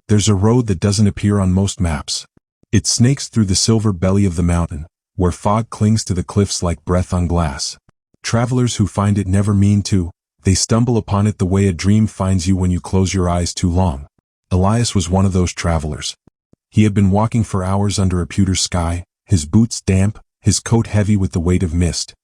There's a road that doesn't appear on most maps. It snakes through the silver belly of the mountain, where fog clings to the cliffs like breath on glass. Travelers who find it never mean to. They stumble upon it the way a dream finds you when you close your eyes too long. Elias was one of those travelers. He had been walking for hours under a pewter sky, his boots damp, his coat heavy with the weight of mist.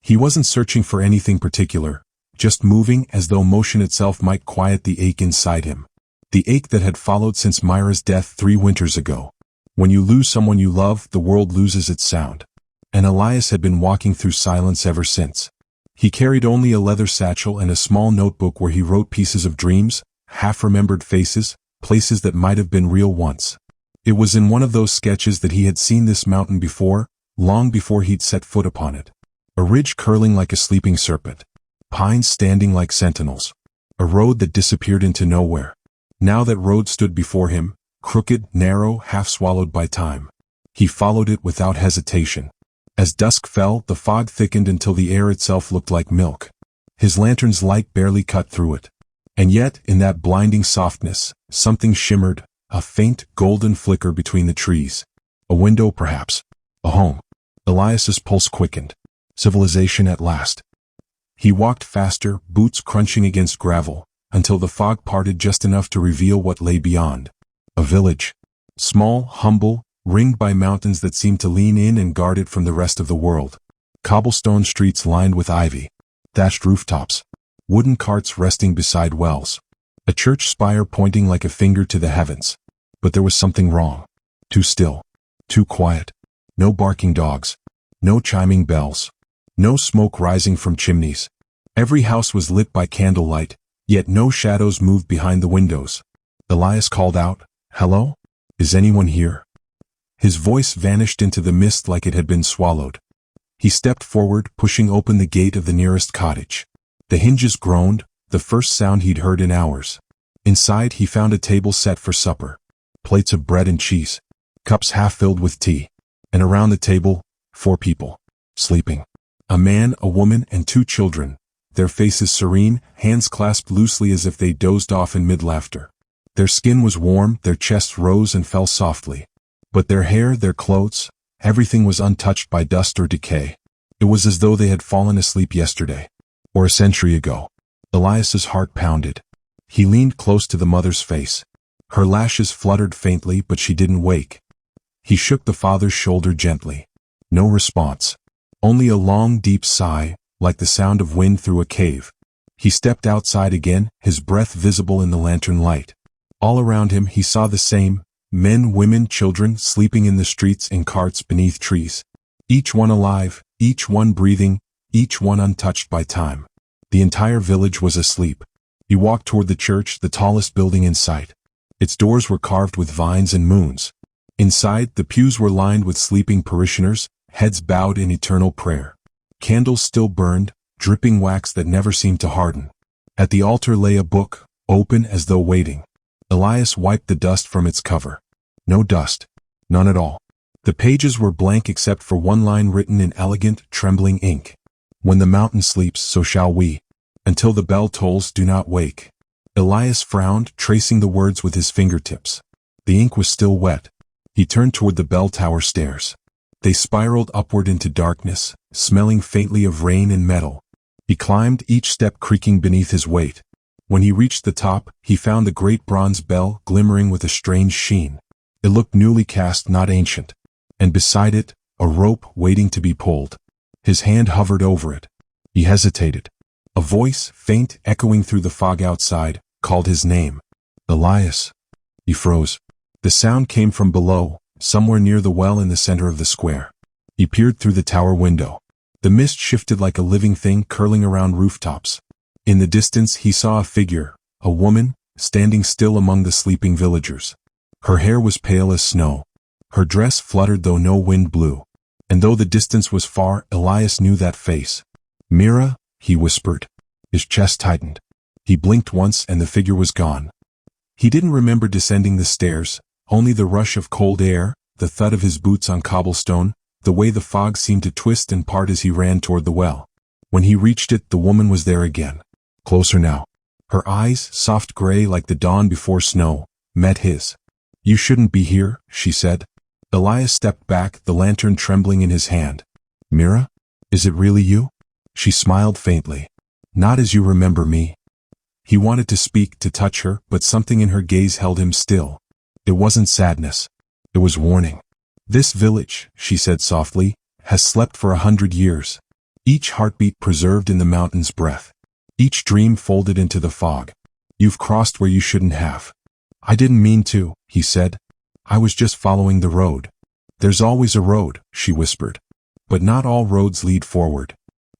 He wasn't searching for anything particular, just moving as though motion itself might quiet the ache inside him. The ache that had followed since Myra's death 3 winters ago. When you lose someone you love, the world loses its sound. And Elias had been walking through silence ever since. He carried only a leather satchel and a small notebook where he wrote pieces of dreams, half-remembered faces, places that might have been real once. It was in one of those sketches that he had seen this mountain before, long before he'd set foot upon it. A ridge curling like a sleeping serpent. Pines standing like sentinels. A road that disappeared into nowhere. Now that road stood before him, crooked, narrow, half-swallowed by time. He followed it without hesitation. As dusk fell, the fog thickened until the air itself looked like milk. His lantern's light barely cut through it. And yet, in that blinding softness, something shimmered, a faint, golden flicker between the trees. A window, perhaps. A home. Elias's pulse quickened. Civilization at last. He walked faster, boots crunching against gravel, until the fog parted just enough to reveal what lay beyond. A village. Small, humble, ringed by mountains that seemed to lean in and guard it from the rest of the world. Cobblestone streets lined with ivy. Thatched rooftops. Wooden carts resting beside wells. A church spire pointing like a finger to the heavens. But there was something wrong. Too still. Too quiet. No barking dogs. No chiming bells. No smoke rising from chimneys. Every house was lit by candlelight, yet no shadows moved behind the windows. Elias called out, "Hello? Is anyone here?" His voice vanished into the mist like it had been swallowed. He stepped forward, pushing open the gate of the nearest cottage. The hinges groaned, the first sound he'd heard in hours. Inside he found a table set for supper. Plates of bread and cheese. Cups half filled with tea. And around the table, 4 people. Sleeping. A man, a woman, and 2 children. Their faces serene, hands clasped loosely as if they dozed off in mid-laughter. Their skin was warm, their chests rose and fell softly. But their hair, their clothes, everything was untouched by dust or decay. It was as though they had fallen asleep yesterday. Or a century ago. Elias's heart pounded. He leaned close to the mother's face. Her lashes fluttered faintly, but she didn't wake. He shook the father's shoulder gently. No response. Only a long, deep sigh, like the sound of wind through a cave. He stepped outside again, his breath visible in the lantern light. All around him he saw the same, men, women, children, sleeping in the streets in carts beneath trees. Each one alive, each one breathing, each one untouched by time. The entire village was asleep. He walked toward the church, the tallest building in sight. Its doors were carved with vines and moons. Inside, the pews were lined with sleeping parishioners, heads bowed in eternal prayer. Candles still burned, dripping wax that never seemed to harden. At the altar lay a book, open as though waiting. Elias wiped the dust from its cover. No dust. None at all. The pages were blank except for one line written in elegant, trembling ink. When the mountain sleeps, so shall we. Until the bell tolls, do not wake. Elias frowned, tracing the words with his fingertips. The ink was still wet. He turned toward the bell tower stairs. They spiraled upward into darkness, smelling faintly of rain and metal. He climbed, each step creaking beneath his weight. When he reached the top, he found the great bronze bell glimmering with a strange sheen. It looked newly cast, not ancient. And beside it, a rope waiting to be pulled. His hand hovered over it. He hesitated. A voice, faint, echoing through the fog outside, called his name. Elias. He froze. The sound came from below, somewhere near the well in the center of the square. He peered through the tower window. The mist shifted like a living thing curling around rooftops. In the distance he saw a figure, a woman, standing still among the sleeping villagers. Her hair was pale as snow. Her dress fluttered though no wind blew. And though the distance was far, Elias knew that face. "Mira," he whispered. His chest tightened. He blinked once and the figure was gone. He didn't remember descending the stairs, only the rush of cold air, the thud of his boots on cobblestone, the way the fog seemed to twist and part as he ran toward the well. When he reached it, the woman was there again. Closer now. Her eyes, soft gray like the dawn before snow, met his. "You shouldn't be here," she said. Elias stepped back, the lantern trembling in his hand. "Mira? Is it really you?" She smiled faintly. "Not as you remember me." He wanted to speak, to touch her, but something in her gaze held him still. It wasn't sadness. It was warning. "This village," she said softly, "has slept for 100 years. Each heartbeat preserved in the mountain's breath. Each dream folded into the fog. You've crossed where you shouldn't have." "I didn't mean to," he said. "I was just following the road." "There's always a road," she whispered. "But not all roads lead forward."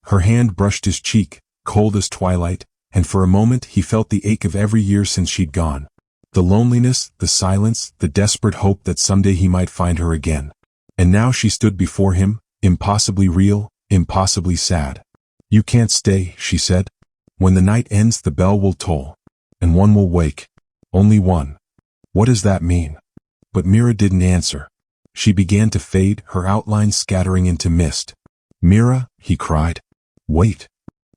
Her hand brushed his cheek, cold as twilight, and for a moment he felt the ache of every year since she'd gone. The loneliness, the silence, the desperate hope that someday he might find her again. And now she stood before him, impossibly real, impossibly sad. "You can't stay," she said. "When the night ends, the bell will toll. And one will wake. Only one." "What does that mean?" But Mira didn't answer. She began to fade, her outlines scattering into mist. "Mira," he cried. "Wait."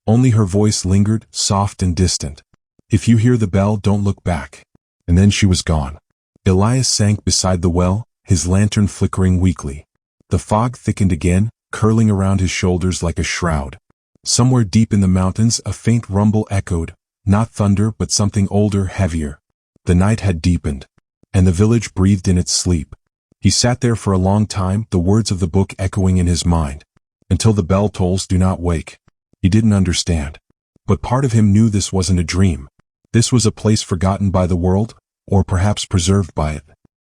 Only her voice lingered, soft and distant. "If you hear the bell, don't look back." And then she was gone. Elias sank beside the well, his lantern flickering weakly. The fog thickened again, curling around his shoulders like a shroud. Somewhere deep in the mountains, a faint rumble echoed, not thunder but something older, heavier. The night had deepened, and the village breathed in its sleep. He sat there for a long time, the words of the book echoing in his mind. "Until the bell tolls, do not wake." He didn't understand. But part of him knew this wasn't a dream. This was a place forgotten by the world, or perhaps preserved by it.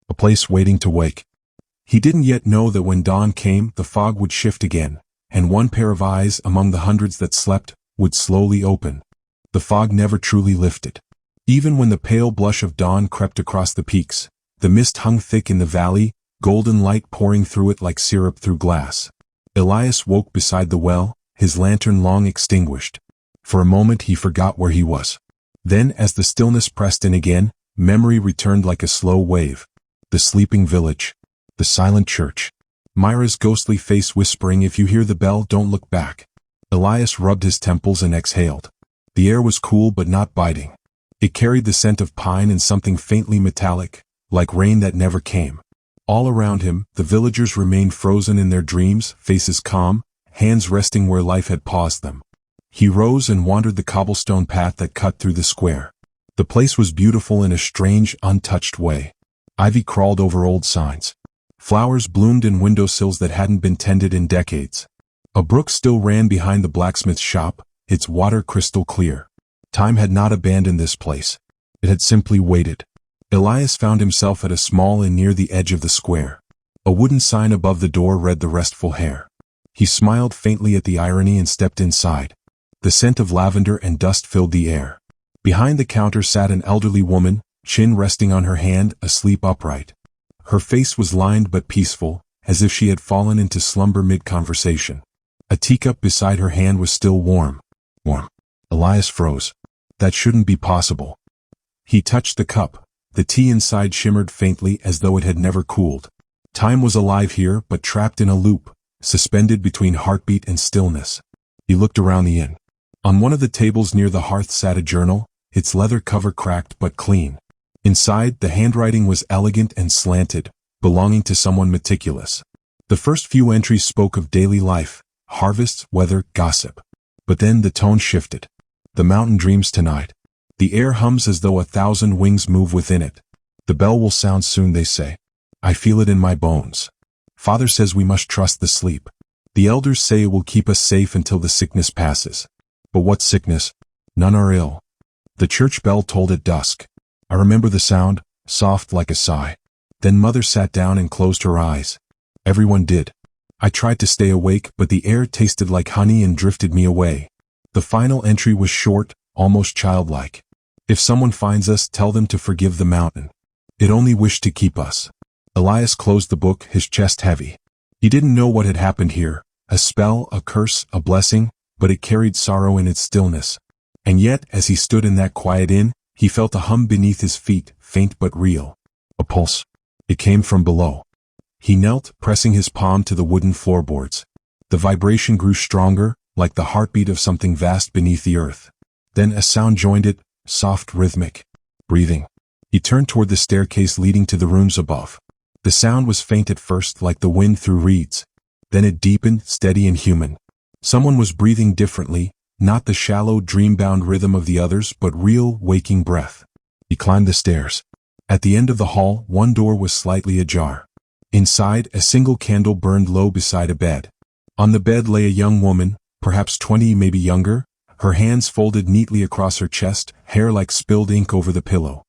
A place waiting to wake. He didn't yet know that when dawn came, the fog would shift again, and one pair of eyes, among the hundreds that slept, would slowly open. The fog never truly lifted. Even when the pale blush of dawn crept across the peaks, the mist hung thick in the valley, golden light pouring through it like syrup through glass. Elias woke beside the well, his lantern long extinguished. For a moment he forgot where he was. Then, as the stillness pressed in again, memory returned like a slow wave. The sleeping village. The silent church. Myra's ghostly face whispering, "If you hear the bell, don't look back." Elias rubbed his temples and exhaled. The air was cool but not biting. It carried the scent of pine and something faintly metallic, like rain that never came. All around him, the villagers remained frozen in their dreams, faces calm, hands resting where life had paused them. He rose and wandered the cobblestone path that cut through the square. The place was beautiful in a strange, untouched way. Ivy crawled over old signs. Flowers bloomed in windowsills that hadn't been tended in decades. A brook still ran behind the blacksmith's shop, its water crystal clear. Time had not abandoned this place. It had simply waited. Elias found himself at a small inn near the edge of the square. A wooden sign above the door read "The Restful Hare." He smiled faintly at the irony and stepped inside. The scent of lavender and dust filled the air. Behind the counter sat an elderly woman, chin resting on her hand, asleep upright. Her face was lined but peaceful, as if she had fallen into slumber mid-conversation. A teacup beside her hand was still warm. Warm. Elias froze. That shouldn't be possible. He touched the cup. The tea inside shimmered faintly as though it had never cooled. Time was alive here, but trapped in a loop, suspended between heartbeat and stillness. He looked around the inn. On one of the tables near the hearth sat a journal, its leather cover cracked but clean. Inside, the handwriting was elegant and slanted, belonging to someone meticulous. The first few entries spoke of daily life, harvests, weather, gossip. But then the tone shifted. "The mountain dreams tonight. The air hums as though 1,000 wings move within it. The bell will sound soon, they say. I feel it in my bones. Father says we must trust the sleep. The elders say it will keep us safe until the sickness passes. But what sickness? None are ill." The church bell tolled at dusk. I remember the sound, soft like a sigh. Then Mother sat down and closed her eyes. Everyone did. I tried to stay awake, but the air tasted like honey and drifted me away. The final entry was short, almost childlike. "If someone finds us, tell them to forgive the mountain. It only wished to keep us." Elias closed the book, his chest heavy. He didn't know what had happened here, a spell, a curse, a blessing, but it carried sorrow in its stillness. And yet, as he stood in that quiet inn, he felt a hum beneath his feet, faint but real. A pulse. It came from below. He knelt, pressing his palm to the wooden floorboards. The vibration grew stronger, like the heartbeat of something vast beneath the earth. Then a sound joined it, soft, rhythmic. Breathing. He turned toward the staircase leading to the rooms above. The sound was faint at first, like the wind through reeds. Then it deepened, steady and human. Someone was breathing differently, not the shallow, dream-bound rhythm of the others, but real, waking breath. He climbed the stairs. At the end of the hall, one door was slightly ajar. Inside, a single candle burned low beside a bed. On the bed lay a young woman, perhaps 20, maybe younger, her hands folded neatly across her chest, hair like spilled ink over the pillow.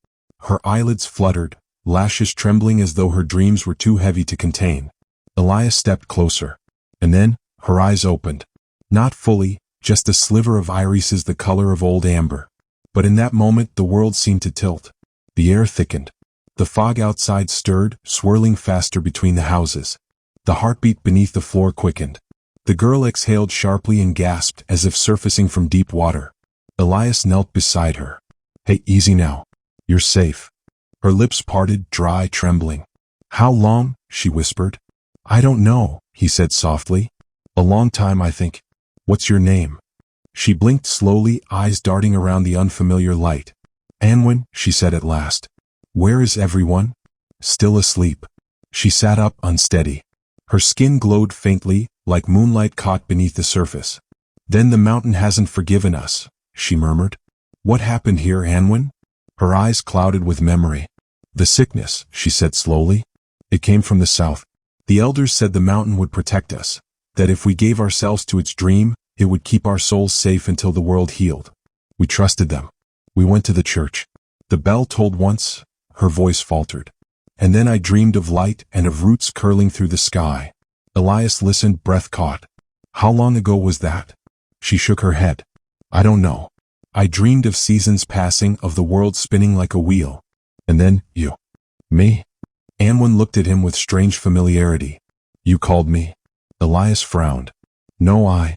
Her eyelids fluttered, lashes trembling as though her dreams were too heavy to contain. Elias stepped closer. And then, her eyes opened. Not fully, just a sliver of irises the color of old amber. But in that moment the world seemed to tilt. The air thickened. The fog outside stirred, swirling faster between the houses. The heartbeat beneath the floor quickened. The girl exhaled sharply and gasped as if surfacing from deep water. Elias knelt beside her. "Hey, easy now. You're safe." Her lips parted, dry, trembling. "How long?" she whispered. "I don't know," he said softly. "A long time, I think. What's your name?" She blinked slowly, eyes darting around the unfamiliar light. "Anwen," she said at last. "Where is everyone?" "Still asleep." She sat up, unsteady. Her skin glowed faintly, like moonlight caught beneath the surface. "Then the mountain hasn't forgiven us," she murmured. "What happened here, Anwen?" Her eyes clouded with memory. "The sickness," she said slowly. "It came from the south. The elders said the mountain would protect us, that if we gave ourselves to its dream, it would keep our souls safe until the world healed. We trusted them. We went to the church. The bell tolled once," her voice faltered. "And then I dreamed of light and of roots curling through the sky." Elias listened, breath caught. "How long ago was that?" She shook her head. "I don't know. I dreamed of seasons passing, of the world spinning like a wheel. And then, you." "Me?" Anwen looked at him with strange familiarity. "You called me?" Elias frowned. "No, I."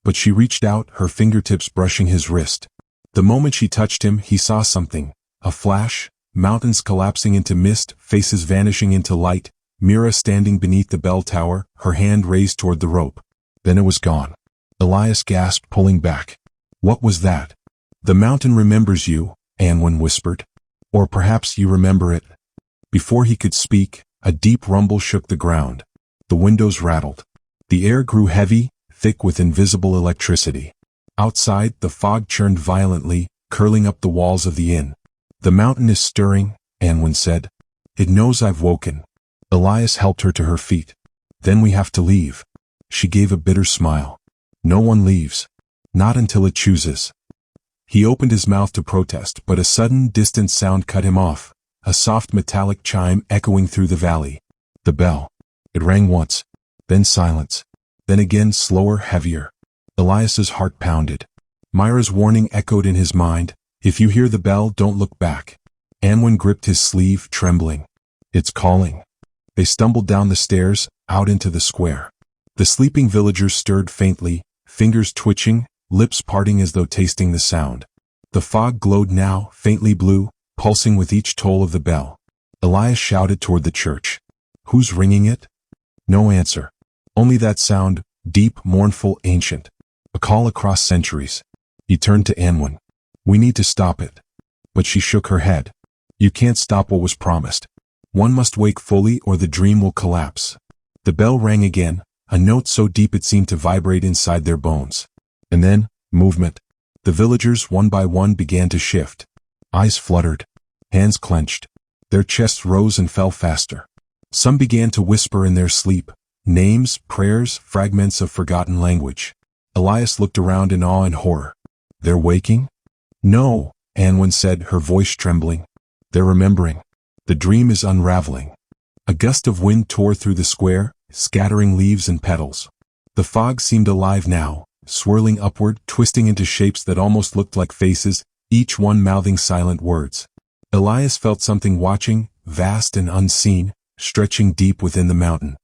But she reached out, her fingertips brushing his wrist. The moment she touched him, he saw something. A flash, mountains collapsing into mist, faces vanishing into light, Mira standing beneath the bell tower, her hand raised toward the rope. Then it was gone. Elias gasped, pulling back. "What was that?" "The mountain remembers you," Anwen whispered. "Or perhaps you remember it." Before he could speak, a deep rumble shook the ground. The windows rattled. The air grew heavy, thick with invisible electricity. Outside, the fog churned violently, curling up the walls of the inn. "The mountain is stirring," Anwen said. "It knows I've woken." Elias helped her to her feet. "Then we have to leave." She gave a bitter smile. "No one leaves. Not until it chooses." He opened his mouth to protest, but a sudden, distant sound cut him off. A soft metallic chime echoing through the valley. The bell. It rang once. Then silence. Then again, slower, heavier. Elias's heart pounded. Myra's warning echoed in his mind. "If you hear the bell, don't look back." Anwen gripped his sleeve, trembling. "It's calling." They stumbled down the stairs, out into the square. The sleeping villagers stirred faintly, fingers twitching, lips parting as though tasting the sound. The fog glowed now, faintly blue, pulsing with each toll of the bell. Elias shouted toward the church. "Who's ringing it?" No answer. Only that sound, deep, mournful, ancient. A call across centuries. He turned to Anwen. "We need to stop it." But she shook her head. "You can't stop what was promised. One must wake fully or the dream will collapse." The bell rang again, a note so deep it seemed to vibrate inside their bones. And then, movement. The villagers, one by one, began to shift. Eyes fluttered. Hands clenched. Their chests rose and fell faster. Some began to whisper in their sleep. Names, prayers, fragments of forgotten language. Elias looked around in awe and horror. "They're waking?" "No," Anwen said, her voice trembling. "They're remembering. The dream is unraveling." A gust of wind tore through the square, scattering leaves and petals. The fog seemed alive now, swirling upward, twisting into shapes that almost looked like faces, each one mouthing silent words. Elias felt something watching, vast and unseen, stretching deep within the mountain.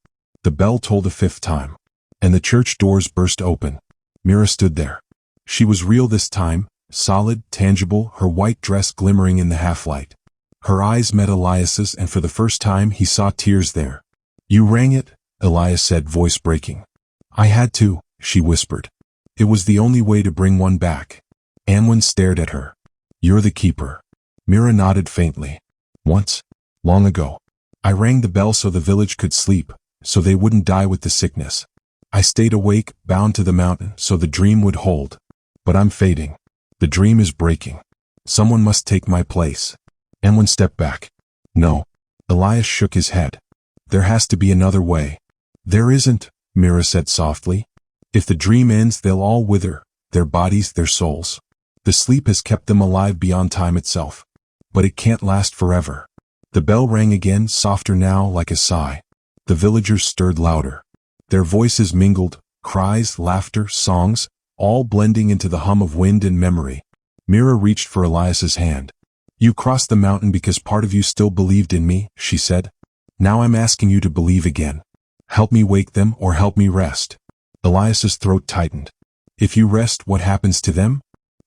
The bell tolled a fifth time, and the church doors burst open. Mira stood there. She was real this time, solid, tangible, her white dress glimmering in the half-light. Her eyes met Elias's, and for the first time he saw tears there. "You rang it," Elias said, voice breaking. "I had to," she whispered. "It was the only way to bring one back." Anwen stared at her. "You're the keeper." Mira nodded faintly. Once, long ago, I rang the bell so the village could sleep, so they wouldn't die with the sickness. I stayed awake, bound to the mountain, so the dream would hold. But I'm fading. The dream is breaking. Someone must take my place. Emwyn stepped back. No. Elias shook his head. There has to be another way. There isn't, Mira said softly. If the dream ends, they'll all wither, their bodies, their souls. The sleep has kept them alive beyond time itself. But it can't last forever. The bell rang again, softer now, like a sigh. The villagers stirred louder. Their voices mingled, cries, laughter, songs, all blending into the hum of wind and memory. Mira reached for Elias's hand. You crossed the mountain because part of you still believed in me, she said. Now I'm asking you to believe again. Help me wake them or help me rest. Elias's throat tightened. If you rest, what happens to them?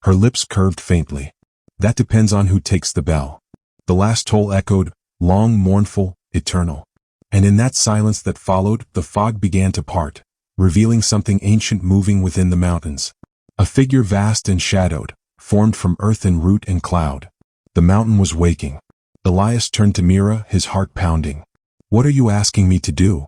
Her lips curved faintly. That depends on who takes the bell. The last toll echoed, long, mournful, eternal. And in that silence that followed, the fog began to part, revealing something ancient moving within the mountains. A figure vast and shadowed, formed from earth and root and cloud. The mountain was waking. Elias turned to Mira, his heart pounding. What are you asking me to do?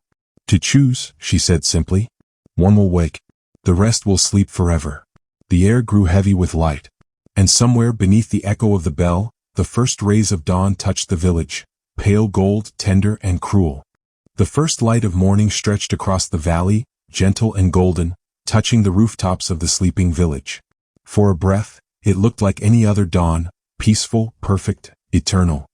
To choose, she said simply. One will wake. The rest will sleep forever. The air grew heavy with light. And somewhere beneath the echo of the bell, the first rays of dawn touched the village, pale gold, tender and cruel. The first light of morning stretched across the valley, gentle and golden, touching the rooftops of the sleeping village. For a breath, it looked like any other dawn, peaceful, perfect, eternal.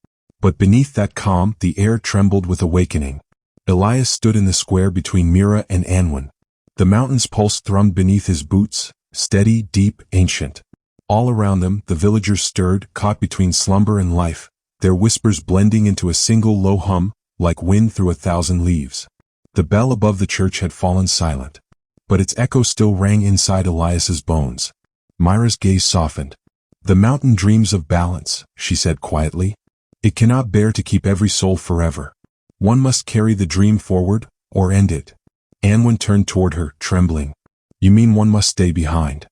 But beneath that calm, the air trembled with awakening. Elias stood in the square between Mira and Anwen. The mountain's pulse thrummed beneath his boots, steady, deep, ancient. All around them, the villagers stirred, caught between slumber and life, their whispers blending into a single low hum, like wind through 1,000 leaves. The bell above the church had fallen silent, but its echo still rang inside Elias's bones. Myra's gaze softened. The mountain dreams of balance, she said quietly. It cannot bear to keep every soul forever. One must carry the dream forward, or end it. Anwen turned toward her, trembling. You mean one must stay behind?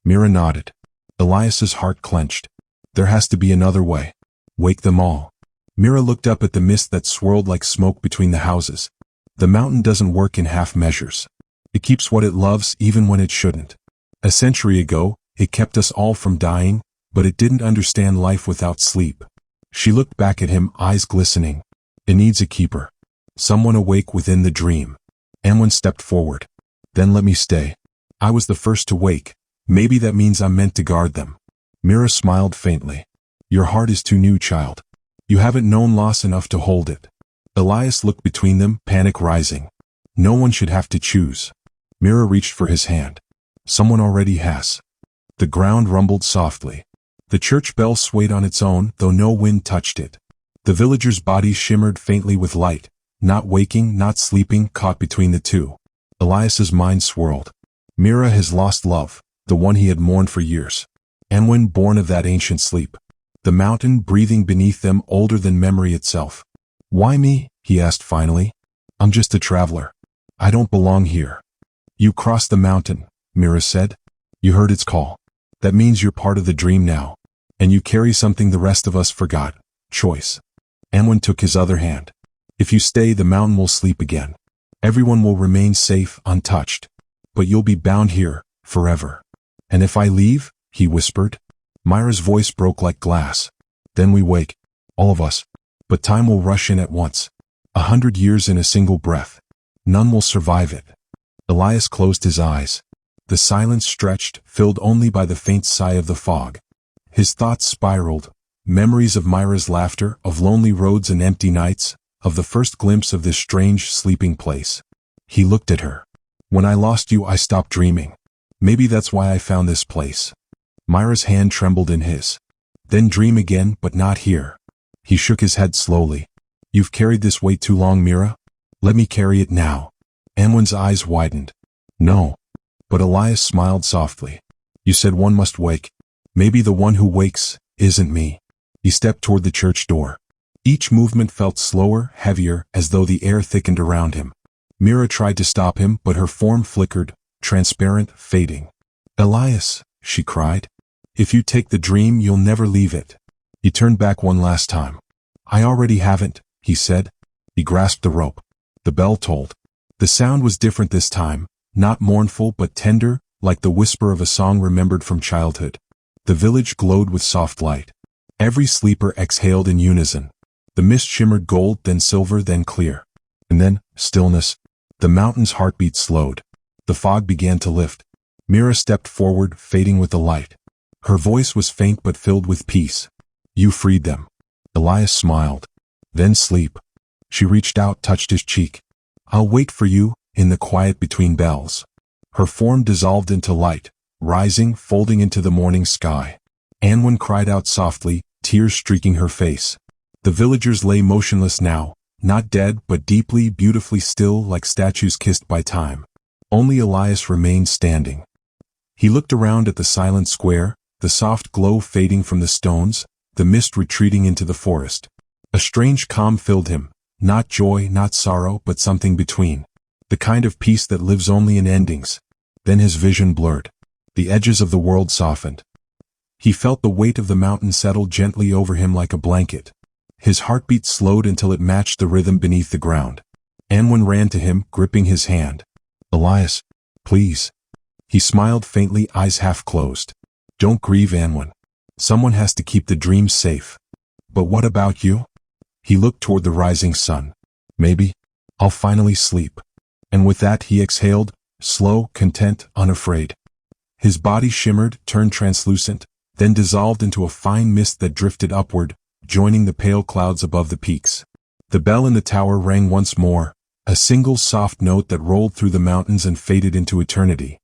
Mira nodded. Elias's heart clenched. There has to be another way. Wake them all. Mira looked up at the mist that swirled like smoke between the houses. The mountain doesn't work in half measures. It keeps what it loves even when it shouldn't. A century ago, it kept us all from dying, but it didn't understand life without sleep. She looked back at him, eyes glistening. It needs a keeper. Someone awake within the dream. Anwen stepped forward. Then let me stay. I was the first to wake. Maybe that means I'm meant to guard them. Mira smiled faintly. Your heart is too new, child. You haven't known loss enough to hold it. Elias looked between them, panic rising. No one should have to choose. Mira reached for his hand. Someone already has. The ground rumbled softly. The church bell swayed on its own, though no wind touched it. The villagers' bodies shimmered faintly with light, not waking, not sleeping, caught between the two. Elias's mind swirled. Mira has lost love, the one he had mourned for years. Anwen born of that ancient sleep. The mountain breathing beneath them, older than memory itself. Why me? He asked finally. I'm just a traveler. I don't belong here. You crossed the mountain, Mira said. You heard its call. That means you're part of the dream now. And you carry something the rest of us forgot. Choice. Anwen took his other hand. If you stay, the mountain will sleep again. Everyone will remain safe, untouched. But you'll be bound here, forever. And if I leave, he whispered. Myra's voice broke like glass. Then we wake. All of us. But time will rush in at once. 100 years in a single breath. None will survive it. Elias closed his eyes. The silence stretched, filled only by the faint sigh of the fog. His thoughts spiraled. Memories of Myra's laughter, of lonely roads and empty nights, of the first glimpse of this strange, sleeping place. He looked at her. When I lost you, I stopped dreaming. Maybe that's why I found this place. Myra's hand trembled in his. Then dream again, but not here. He shook his head slowly. You've carried this weight too long, Mira. Let me carry it now. Anwen's eyes widened. No. But Elias smiled softly. You said one must wake. Maybe the one who wakes isn't me. He stepped toward the church door. Each movement felt slower, heavier, as though the air thickened around him. Mira tried to stop him, but her form flickered, transparent, fading. Elias, she cried. If you take the dream, you'll never leave it. He turned back one last time. I already haven't, he said. He grasped the rope. The bell tolled. The sound was different this time, not mournful but tender, like the whisper of a song remembered from childhood. The village glowed with soft light. Every sleeper exhaled in unison. The mist shimmered gold, then silver, then clear. And then, stillness. The mountain's heartbeat slowed. The fog began to lift. Mira stepped forward, fading with the light. Her voice was faint but filled with peace. You freed them. Elias smiled. Then sleep. She reached out, touched his cheek. I'll wait for you, in the quiet between bells. Her form dissolved into light, rising, folding into the morning sky. Anwen cried out softly, tears streaking her face. The villagers lay motionless now, not dead but deeply, beautifully still, like statues kissed by time. Only Elias remained standing. He looked around at the silent square, the soft glow fading from the stones, the mist retreating into the forest. A strange calm filled him, not joy, not sorrow, but something between. The kind of peace that lives only in endings. Then his vision blurred. The edges of the world softened. He felt the weight of the mountain settle gently over him like a blanket. His heartbeat slowed until it matched the rhythm beneath the ground. Anwen ran to him, gripping his hand. Elias, please. He smiled faintly, eyes half closed. Don't grieve, Anwen. Someone has to keep the dreams safe. But what about you? He looked toward the rising sun. Maybe I'll finally sleep. And with that he exhaled, slow, content, unafraid. His body shimmered, turned translucent, then dissolved into a fine mist that drifted upward, joining the pale clouds above the peaks. The bell in the tower rang once more, a single soft note that rolled through the mountains and faded into eternity.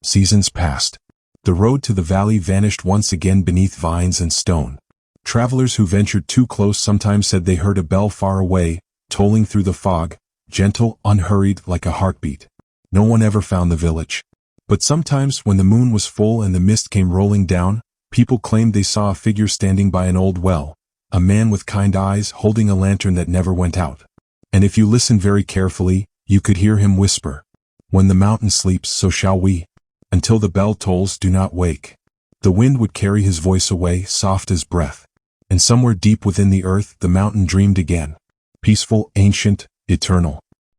Seasons passed. The road to the valley vanished once again beneath vines and stone. Travelers who ventured too close sometimes said they heard a bell far away, tolling through the fog, gentle, unhurried, like a heartbeat. No one ever found the village. But sometimes, when the moon was full and the mist came rolling down, people claimed they saw a figure standing by an old well, a man with kind eyes holding a lantern that never went out. And if you listened very carefully, you could hear him whisper, "When the mountain sleeps, so shall we. Until the bell tolls, do not wake." The wind would carry his voice away, soft as breath. And somewhere deep within the earth, the mountain dreamed again. Peaceful, ancient, eternal.